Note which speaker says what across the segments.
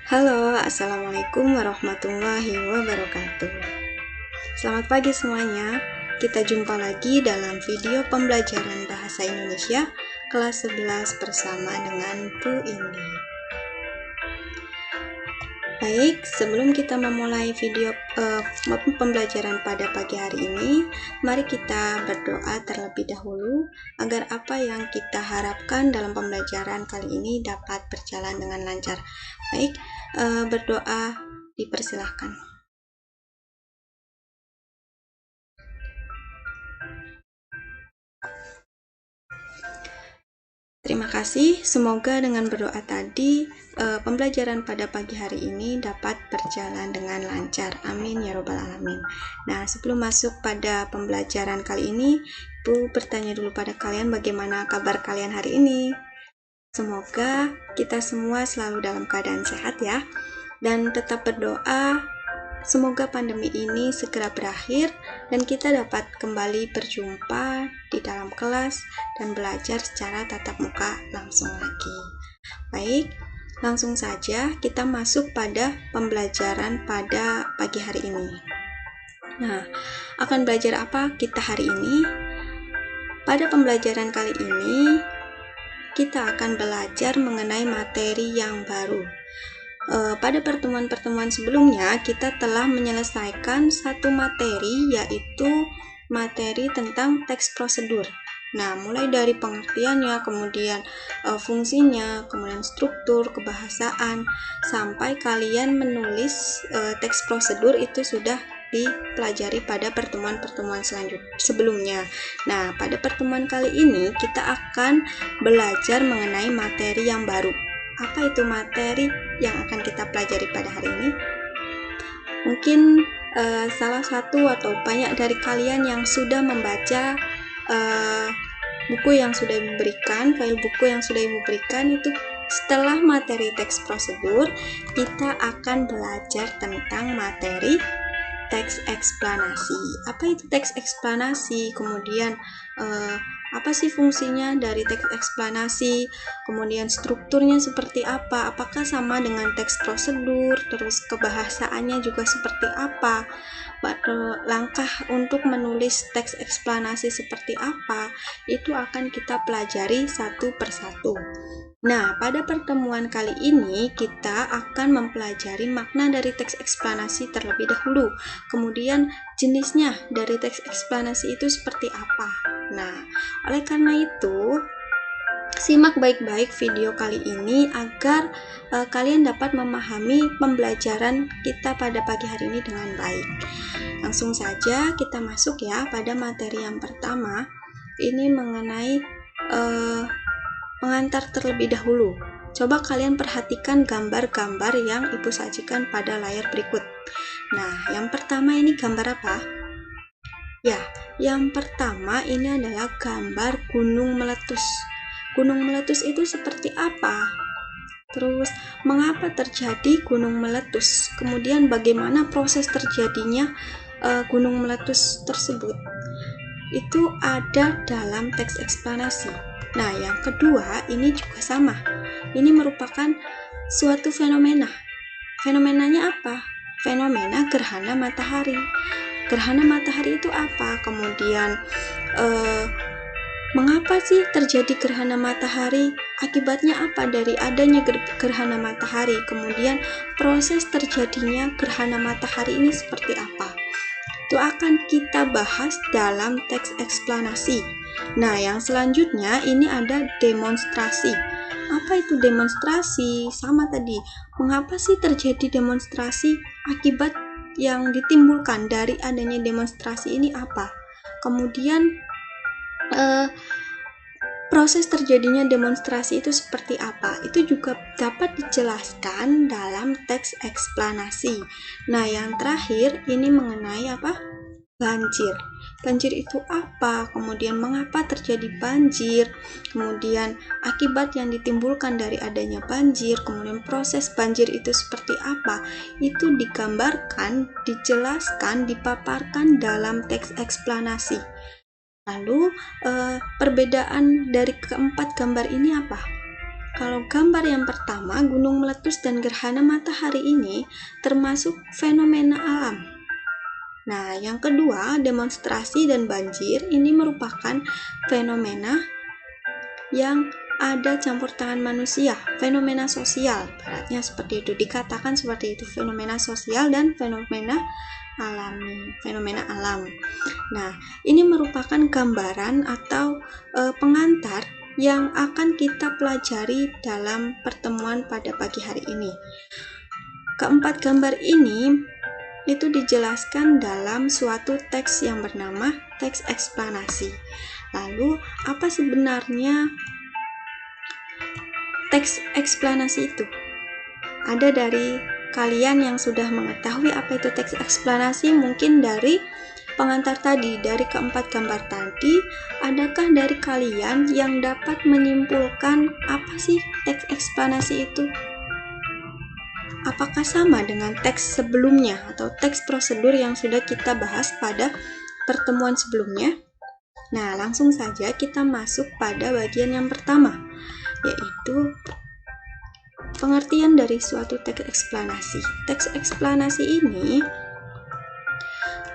Speaker 1: Halo, Assalamualaikum warahmatullahi wabarakatuh. Selamat pagi semuanya. Kita jumpa lagi dalam video pembelajaran Bahasa Indonesia kelas 11 bersama dengan Bu Indi. Baik, sebelum kita memulai video pembelajaran pada pagi hari ini, mari kita berdoa terlebih dahulu agar apa yang kita harapkan dalam pembelajaran kali ini dapat berjalan dengan lancar. Baik, berdoa dipersilahkan. Terima kasih, semoga dengan berdoa tadi pembelajaran pada pagi hari ini dapat berjalan dengan lancar. Amin ya robbal alamin. Nah, sebelum masuk pada pembelajaran kali ini, Bu bertanya dulu pada kalian bagaimana kabar kalian hari ini. Semoga kita semua selalu dalam keadaan sehat ya, dan tetap berdoa semoga pandemi ini segera berakhir dan kita dapat kembali berjumpa di dalam kelas dan belajar secara tatap muka langsung lagi. Baik, langsung saja kita masuk pada pembelajaran pada pagi hari ini. Nah, akan belajar apa kita hari ini? Pada pembelajaran kali ini, kita akan belajar mengenai materi yang baru. Pada pertemuan-pertemuan sebelumnya kita telah menyelesaikan satu materi, yaitu materi tentang teks prosedur. Nah, mulai dari pengertiannya, kemudian fungsinya, kemudian struktur, kebahasaan, sampai kalian menulis teks prosedur itu sudah dipelajari pada pertemuan-pertemuan sebelumnya. Nah, pada pertemuan kali ini kita akan belajar mengenai materi yang baru. Apa itu materi yang akan kita pelajari pada hari ini? Mungkin salah satu atau banyak dari kalian yang sudah membaca buku yang sudah Ibu berikan, file buku yang sudah Ibu berikan itu setelah materi teks prosedur, kita akan belajar tentang materi teks eksplanasi. Apa itu teks eksplanasi? Kemudian apa sih fungsinya dari teks eksplanasi, kemudian strukturnya seperti apa, apakah sama dengan teks prosedur, terus kebahasaannya juga seperti apa, langkah untuk menulis teks eksplanasi seperti apa, itu akan kita pelajari satu persatu. Nah, pada pertemuan kali ini kita akan mempelajari makna dari teks eksplanasi terlebih dahulu. Kemudian jenisnya dari teks eksplanasi itu seperti apa. Nah, oleh karena itu, simak baik-baik video kali ini agar kalian dapat memahami pembelajaran kita pada pagi hari ini dengan baik. Langsung saja kita masuk ya pada materi yang pertama. Ini mengenai pengantar terlebih dahulu. Coba kalian perhatikan gambar-gambar yang Ibu sajikan pada layar berikut. Nah, yang pertama ini gambar apa? Ya, yang pertama ini adalah gambar gunung meletus. Gunung meletus itu seperti apa? Terus, mengapa terjadi gunung meletus? Kemudian bagaimana proses terjadinya gunung meletus tersebut? Itu ada dalam teks eksplanasi. Nah, yang kedua ini juga sama. Ini merupakan suatu fenomena. Fenomenanya apa? Fenomena gerhana matahari. Gerhana matahari itu apa? Kemudian mengapa sih terjadi gerhana matahari? Akibatnya apa dari adanya gerhana matahari? Kemudian proses terjadinya gerhana matahari ini seperti apa? Itu akan kita bahas dalam teks eksplanasi. Nah, yang selanjutnya ini ada demonstrasi. Apa itu demonstrasi? Sama tadi, mengapa sih terjadi demonstrasi? Akibat yang ditimbulkan dari adanya demonstrasi ini apa? Kemudian proses terjadinya demonstrasi itu seperti apa? Itu juga dapat dijelaskan dalam teks eksplanasi. Nah, yang terakhir ini mengenai apa? Banjir. Banjir itu apa? Kemudian mengapa terjadi banjir? Kemudian akibat yang ditimbulkan dari adanya banjir, kemudian proses banjir itu seperti apa? Itu digambarkan, dijelaskan, dipaparkan dalam teks eksplanasi. Lalu perbedaan dari keempat gambar ini apa? Kalau gambar yang pertama, gunung meletus dan gerhana matahari ini termasuk fenomena alam. Nah, yang kedua, demonstrasi dan banjir ini merupakan fenomena yang ada campur tangan manusia, fenomena sosial. Baratnya seperti itu, dikatakan seperti itu, fenomena sosial dan fenomena alami, fenomena alam. Nah, ini merupakan gambaran atau pengantar yang akan kita pelajari dalam pertemuan pada pagi hari ini. Keempat gambar ini itu dijelaskan dalam suatu teks yang bernama teks eksplanasi. Lalu, apa sebenarnya teks eksplanasi itu? Ada dari kalian yang sudah mengetahui apa itu teks eksplanasi, mungkin dari pengantar tadi, dari keempat gambar tadi, adakah dari kalian yang dapat menyimpulkan apa sih teks eksplanasi itu? Apakah sama dengan teks sebelumnya atau teks prosedur yang sudah kita bahas pada pertemuan sebelumnya? Nah, langsung saja kita masuk pada bagian yang pertama, yaitu pengertian dari suatu teks eksplanasi. Teks eksplanasi ini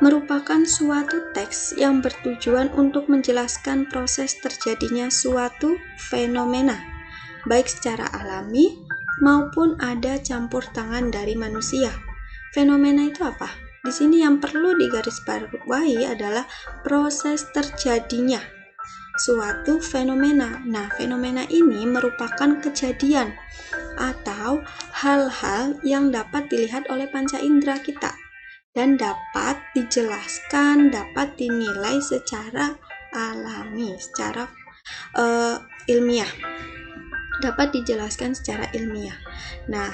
Speaker 1: merupakan suatu teks yang bertujuan untuk menjelaskan proses terjadinya suatu fenomena, baik secara alami maupun ada campur tangan dari manusia. Fenomena itu apa? Di sini yang perlu digarisbawahi adalah proses terjadinya suatu fenomena. Nah, fenomena ini merupakan kejadian atau hal-hal yang dapat dilihat oleh panca indera kita dan dapat dijelaskan, dapat dinilai secara alami, secara ilmiah. Dapat dijelaskan secara ilmiah. Nah,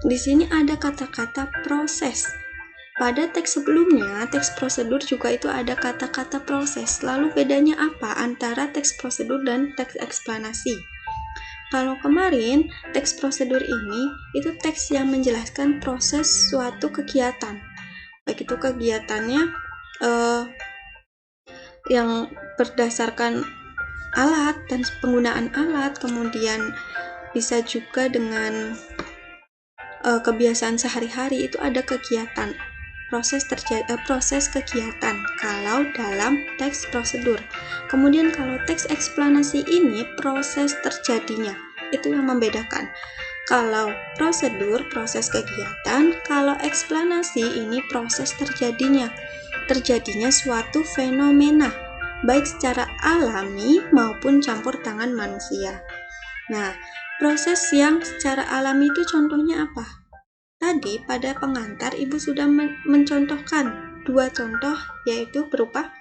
Speaker 1: di sini ada kata-kata proses. Pada teks sebelumnya, teks prosedur juga itu ada kata-kata proses. Lalu bedanya apa antara teks prosedur dan teks eksplanasi? Kalau kemarin, teks prosedur ini itu teks yang menjelaskan proses suatu kegiatan. Baik itu kegiatannya yang berdasarkan alat dan penggunaan alat, kemudian bisa juga dengan kebiasaan sehari-hari, itu ada kegiatan, proses kegiatan kalau dalam teks prosedur. Kemudian kalau teks eksplanasi ini proses terjadinya, itu yang membedakan. Kalau prosedur proses kegiatan, kalau eksplanasi ini proses terjadinya suatu fenomena, baik secara alami maupun campur tangan manusia. Nah, proses yang secara alami itu contohnya apa? Tadi pada pengantar Ibu sudah mencontohkan dua contoh, yaitu berupa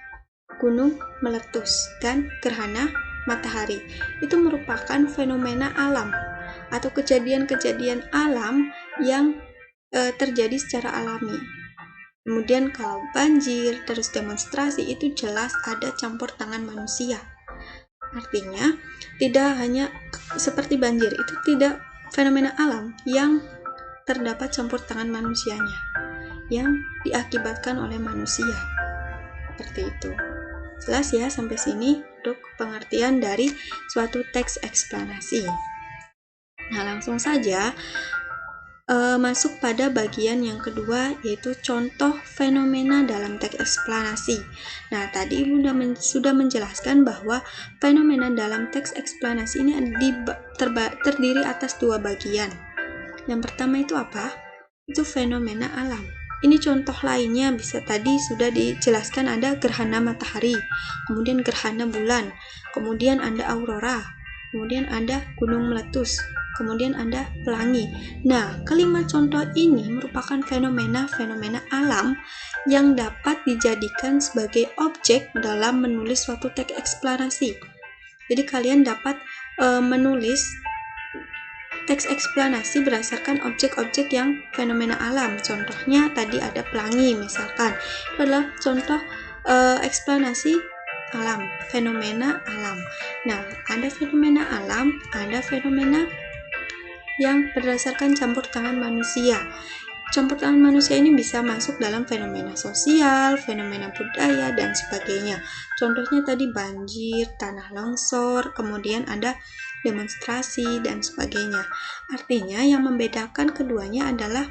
Speaker 1: gunung meletus dan gerhana matahari. Itu merupakan fenomena alam atau kejadian-kejadian alam yang terjadi secara alami. Kemudian kalau banjir, terus demonstrasi, itu jelas ada campur tangan manusia. Artinya, tidak hanya seperti banjir, itu tidak fenomena alam yang terdapat campur tangan manusianya, yang diakibatkan oleh manusia. Seperti itu. Jelas ya sampai sini untuk pengertian dari suatu teks eksplanasi. Nah, langsung saja masuk pada bagian yang kedua, yaitu contoh fenomena dalam teks eksplanasi. Nah, tadi Ibu sudah menjelaskan bahwa fenomena dalam teks eksplanasi ini terdiri atas dua bagian. Yang pertama itu apa? Itu fenomena alam. Ini contoh lainnya bisa tadi sudah dijelaskan, ada gerhana matahari, kemudian gerhana bulan, kemudian ada aurora, kemudian ada gunung meletus, kemudian ada pelangi. Nah, kelima contoh ini merupakan fenomena-fenomena alam yang dapat dijadikan sebagai objek dalam menulis suatu teks eksplanasi. Jadi kalian dapat menulis teks eksplanasi berdasarkan objek-objek yang fenomena alam. Contohnya tadi ada pelangi misalkan. Itu adalah contoh eksplanasi alam, fenomena alam. Nah, ada fenomena alam, ada fenomena yang berdasarkan campur tangan manusia. Campur tangan manusia ini bisa masuk dalam fenomena sosial, fenomena budaya, dan sebagainya. Contohnya tadi banjir, tanah longsor, kemudian ada demonstrasi, dan sebagainya. Artinya yang membedakan keduanya adalah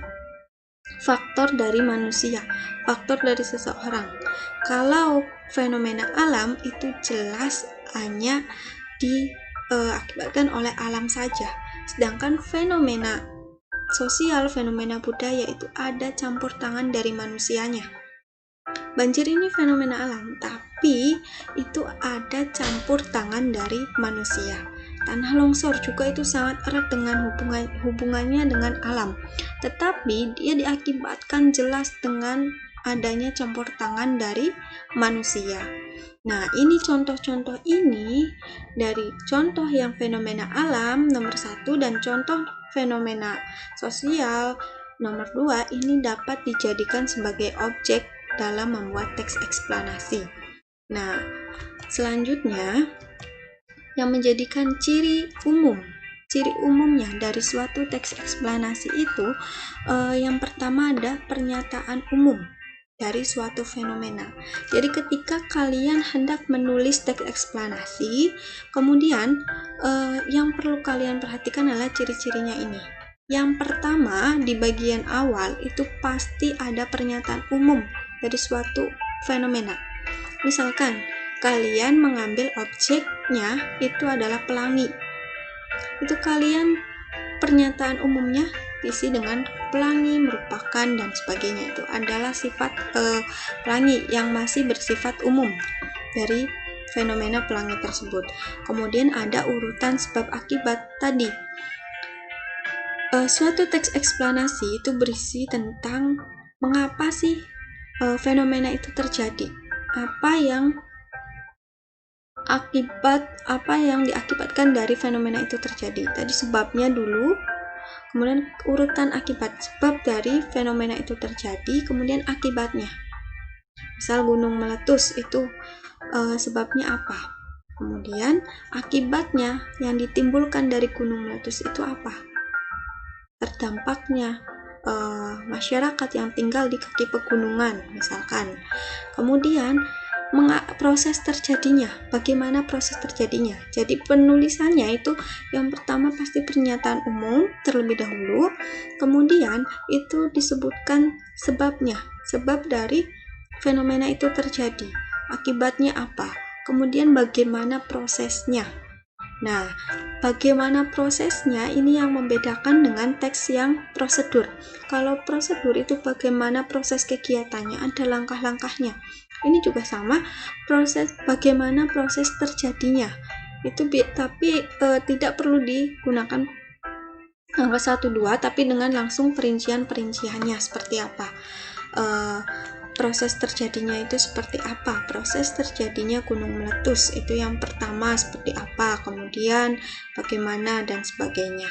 Speaker 1: faktor dari manusia, faktor dari seseorang. Kalau fenomena alam itu jelas hanya diakibatkan oleh alam saja, sedangkan fenomena sosial, fenomena budaya itu ada campur tangan dari manusianya. Banjir ini fenomena alam, tapi itu ada campur tangan dari manusia. Tanah longsor juga itu sangat erat dengan hubungannya dengan alam, tetapi dia diakibatkan jelas dengan adanya campur tangan dari manusia. Nah, ini contoh-contoh ini dari contoh yang fenomena alam nomor 1 dan contoh fenomena sosial nomor 2 ini dapat dijadikan sebagai objek dalam membuat teks eksplanasi. Nah, selanjutnya yang menjadikan ciri umumnya dari suatu teks eksplanasi itu yang pertama ada pernyataan umum dari suatu fenomena. Jadi ketika kalian hendak menulis teks eksplanasi, kemudian yang perlu kalian perhatikan adalah ciri-cirinya ini. Yang pertama, di bagian awal itu pasti ada pernyataan umum dari suatu fenomena. Misalkan kalian mengambil objeknya itu adalah pelangi, itu kalian pernyataan umumnya diisi dengan pelangi merupakan dan sebagainya, itu adalah sifat pelangi yang masih bersifat umum dari fenomena pelangi tersebut. Kemudian ada urutan sebab akibat tadi. Suatu teks eksplanasi itu berisi tentang mengapa sih fenomena itu terjadi, apa yang diakibatkan dari fenomena itu terjadi. Tadi sebabnya dulu, kemudian urutan akibat, sebab dari fenomena itu terjadi, kemudian akibatnya. Misal gunung meletus itu sebabnya apa? Kemudian akibatnya yang ditimbulkan dari gunung meletus itu apa? Terdampaknya masyarakat yang tinggal di kaki pegunungan misalkan. Kemudian proses terjadinya, bagaimana proses terjadinya. Jadi penulisannya itu yang pertama pasti pernyataan umum terlebih dahulu, kemudian itu disebutkan sebabnya, sebab dari fenomena itu terjadi, akibatnya apa, kemudian bagaimana prosesnya. Nah, bagaimana prosesnya ini yang membedakan dengan teks yang prosedur. Kalau prosedur itu bagaimana proses kegiatannya, ada langkah-langkahnya. Ini juga sama, bagaimana proses terjadinya. Itu tapi tidak perlu digunakan angka 1 2, tapi dengan langsung perinciannya seperti apa. Proses terjadinya itu seperti apa, proses terjadinya gunung meletus itu yang pertama seperti apa, kemudian bagaimana dan sebagainya.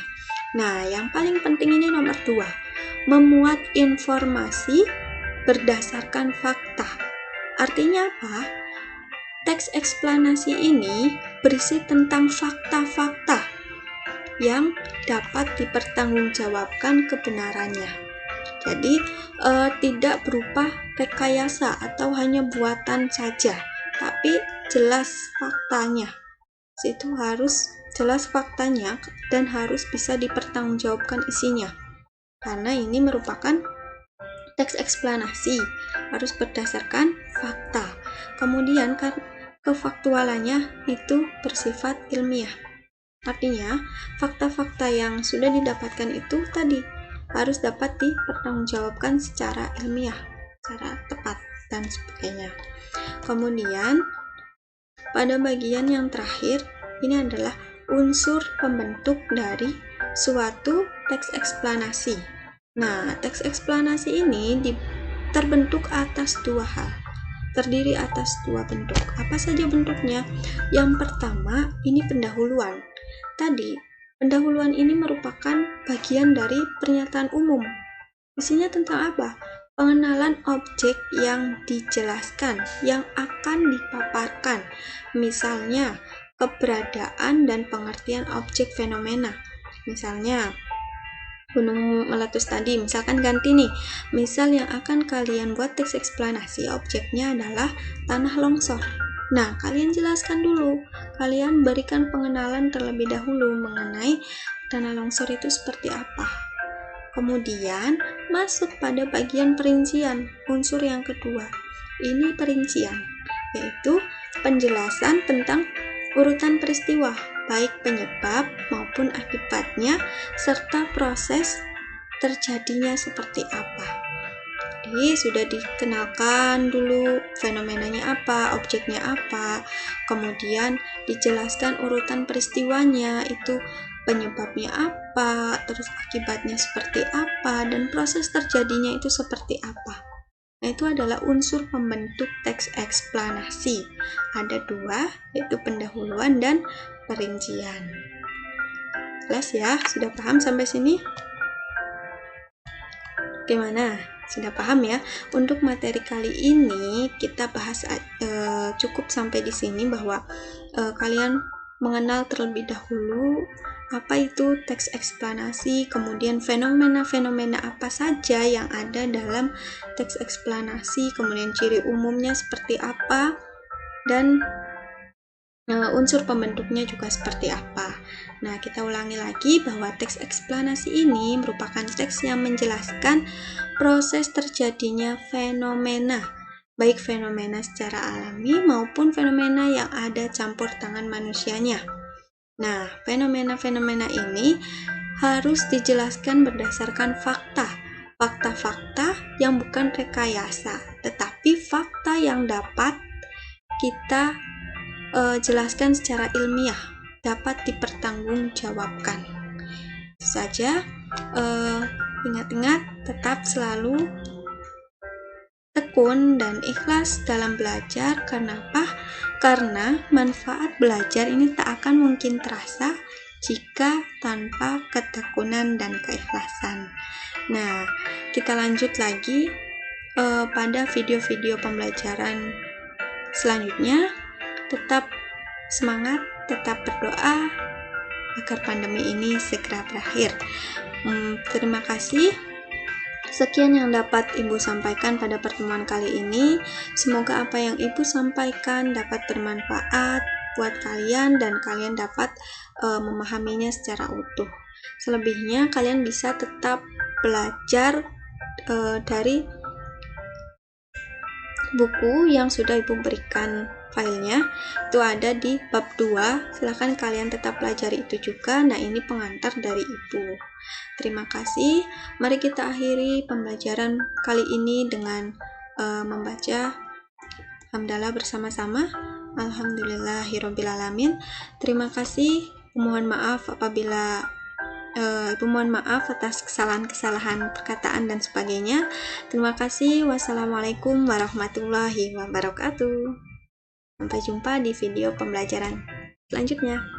Speaker 1: Nah, yang paling penting ini nomor 2, memuat informasi berdasarkan fakta. Artinya apa? Teks eksplanasi ini berisi tentang fakta-fakta yang dapat dipertanggungjawabkan kebenarannya. Jadi tidak berupa rekayasa atau hanya buatan saja, tapi jelas faktanya. Itu harus jelas faktanya dan harus bisa dipertanggungjawabkan isinya. Karena ini merupakan teks eksplanasi, harus berdasarkan fakta. Kemudian kefaktualannya itu bersifat ilmiah. Artinya, fakta-fakta yang sudah didapatkan itu tadi harus dapat dipertanggungjawabkan secara ilmiah, secara tepat, dan sebagainya. Kemudian, pada bagian yang terakhir, ini adalah unsur pembentuk dari suatu teks eksplanasi. Nah, teks eksplanasi ini terbentuk atas 2 hal, terdiri atas 2 bentuk. Apa saja bentuknya? Yang pertama, ini pendahuluan. Tadi, pendahuluan ini merupakan bagian dari pernyataan umum. Isinya tentang apa? Pengenalan objek yang dijelaskan, yang akan dipaparkan. Misalnya, keberadaan dan pengertian objek fenomena. Misalnya, gunung meletus tadi, misalkan ganti nih. Misal yang akan kalian buat teks eksplanasi, objeknya adalah tanah longsor. Nah, kalian jelaskan dulu, kalian berikan pengenalan terlebih dahulu mengenai tanah longsor itu seperti apa. Kemudian masuk pada bagian perincian, unsur yang kedua. Ini perincian, yaitu penjelasan tentang urutan peristiwa, baik penyebab maupun akibatnya, serta proses terjadinya seperti apa. Jadi sudah dikenalkan dulu fenomenanya apa, objeknya apa, kemudian dijelaskan urutan peristiwanya, itu penyebabnya apa, terus akibatnya seperti apa, dan proses terjadinya itu seperti apa. Nah, itu adalah unsur pembentuk teks eksplanasi. Ada dua, yaitu pendahuluan dan perincian. Jelas ya? Sudah paham sampai sini? Gimana? Sudah paham ya? Untuk materi kali ini kita bahas cukup sampai di sini, bahwa kalian mengenal terlebih dahulu apa itu teks eksplanasi, kemudian fenomena-fenomena apa saja yang ada dalam teks eksplanasi, kemudian ciri umumnya seperti apa, dan unsur pembentuknya juga seperti apa. Nah, kita ulangi lagi bahwa teks eksplanasi ini merupakan teks yang menjelaskan proses terjadinya fenomena, baik fenomena secara alami maupun fenomena yang ada campur tangan manusianya. Nah, fenomena-fenomena ini harus dijelaskan berdasarkan fakta. Fakta-fakta yang bukan rekayasa, tetapi fakta yang dapat kita jelaskan secara ilmiah, dapat dipertanggungjawabkan. Itu saja. Ingat-ingat, tetap selalu tekun dan ikhlas dalam belajar. Kenapa? Karena manfaat belajar ini tak akan mungkin terasa jika tanpa ketekunan dan keikhlasan. Nah, kita lanjut lagi pada video-video pembelajaran selanjutnya. Tetap semangat, tetap berdoa agar pandemi ini segera berakhir. Terima kasih. Sekian yang dapat Ibu sampaikan pada pertemuan kali ini. Semoga apa yang Ibu sampaikan dapat bermanfaat buat kalian dan kalian dapat memahaminya secara utuh. Selebihnya kalian bisa tetap belajar dari buku yang sudah Ibu berikan filenya, itu ada di bab 2. Silahkan kalian tetap pelajari itu juga. Nah, ini pengantar dari Ibu. Terima kasih. Mari kita akhiri pembelajaran kali ini dengan membaca hamdalah bersama-sama. Alhamdulillahirobbilalamin. Terima kasih. Mohon maaf apabila Ibu mohon maaf atas kesalahan-kesalahan perkataan dan sebagainya. Terima kasih. Wassalamualaikum warahmatullahi wabarakatuh. Sampai jumpa di video pembelajaran selanjutnya.